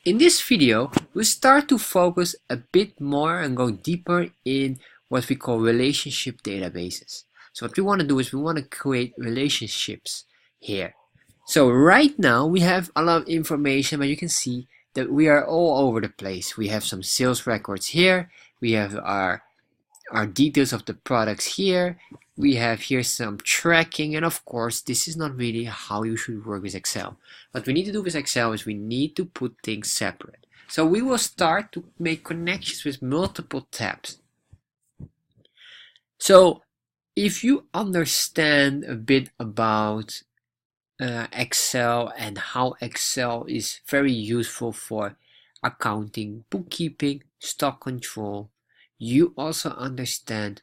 In this video, we'll start to focus a bit more and go deeper in what we call relationship databases. So what we want to do is we want to create relationships here. So right now we have a lot of information, but you can see that we are all over the place. We have some sales records here. We have our details of the products here. We have here some tracking, and of course this is not really how you should work with Excel. What we need to do with Excel is we need to put things separate. So we will start to make connections with multiple tabs. So if you understand a bit about Excel and how Excel is very useful for accounting, bookkeeping, stock control, you also understand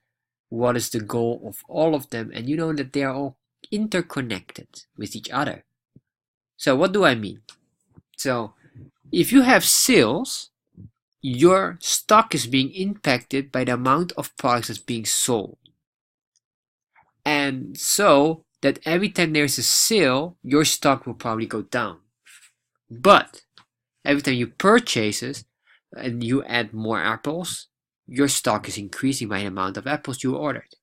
what is the goal of all of them, and you know that they are all interconnected with each other. So what do I mean? So if you have sales, your stock is being impacted by the amount of products that's being sold. And so that every time there's a sale, your stock will probably go down. But every time you purchase and you add more apples, your stock is increasing by the amount of apples you ordered.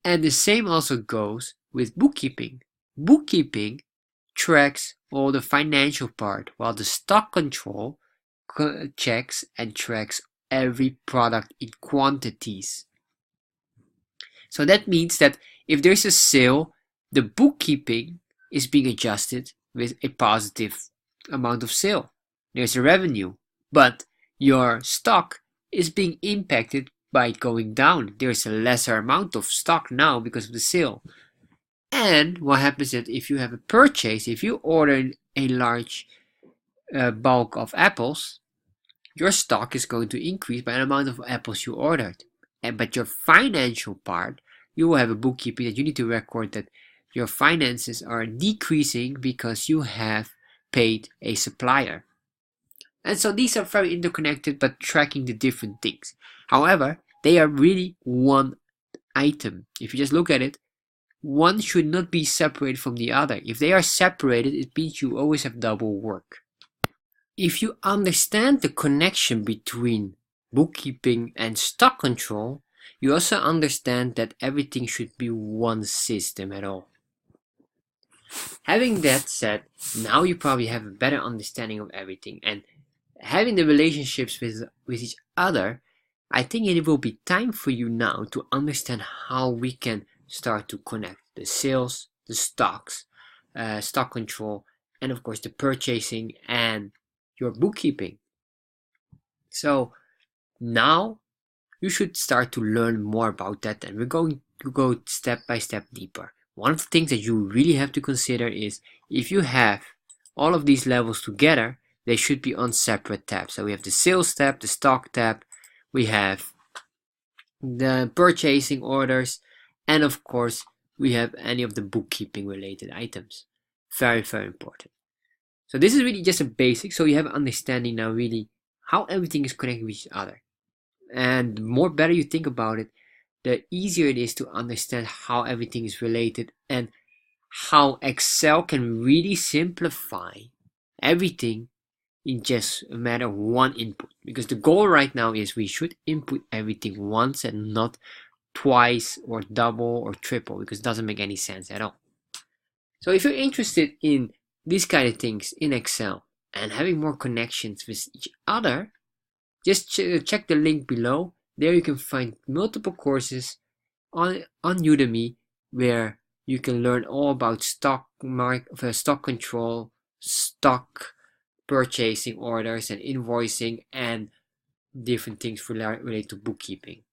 And the same also goes with bookkeeping. Bookkeeping tracks all the financial part, while the stock control checks and tracks every product in quantities. So that means that if there's a sale, the bookkeeping is being adjusted with a positive amount of sale. There's a revenue, but your stock is being impacted by it going down. There's a lesser amount of stock now because of the sale. And what happens is if you have a purchase, if you order a large bulk of apples, your stock is going to increase by the amount of apples you ordered. But your financial part, you will have a bookkeeping that you need to record that your finances are decreasing because you have paid a supplier. And so these are very interconnected but tracking the different things. However, they are really one item. If you just look at it, one should not be separated from the other. If they are separated, it means you always have double work. If you understand the connection between bookkeeping and stock control, you also understand that everything should be one system at all. Having that said, now you probably have a better understanding of everything, and having the relationships with each other, I think it will be time for you now to understand how we can start to connect the sales, the stocks, stock control, and of course the purchasing and your bookkeeping. So now you should start to learn more about that, and we're going to go step by step deeper. One of the things that you really have to consider is if you have all of these levels together, they should be on separate tabs. So we have the sales tab, the stock tab, we have the purchasing orders, and of course we have any of the bookkeeping related items. Very, very important. So this is really just a basic, so you have an understanding now really how everything is connected with each other. And the more better you think about it, the easier it is to understand how everything is related and how Excel can really simplify everything in just a matter of one input. Because the goal right now is we should input everything once and not twice or double or triple, because it doesn't make any sense at all. So if you're interested in these kind of things in Excel and having more connections with each other, just check the link below. There you can find multiple courses on Udemy where you can learn all about stock control, stock purchasing orders and invoicing, and different things related to bookkeeping.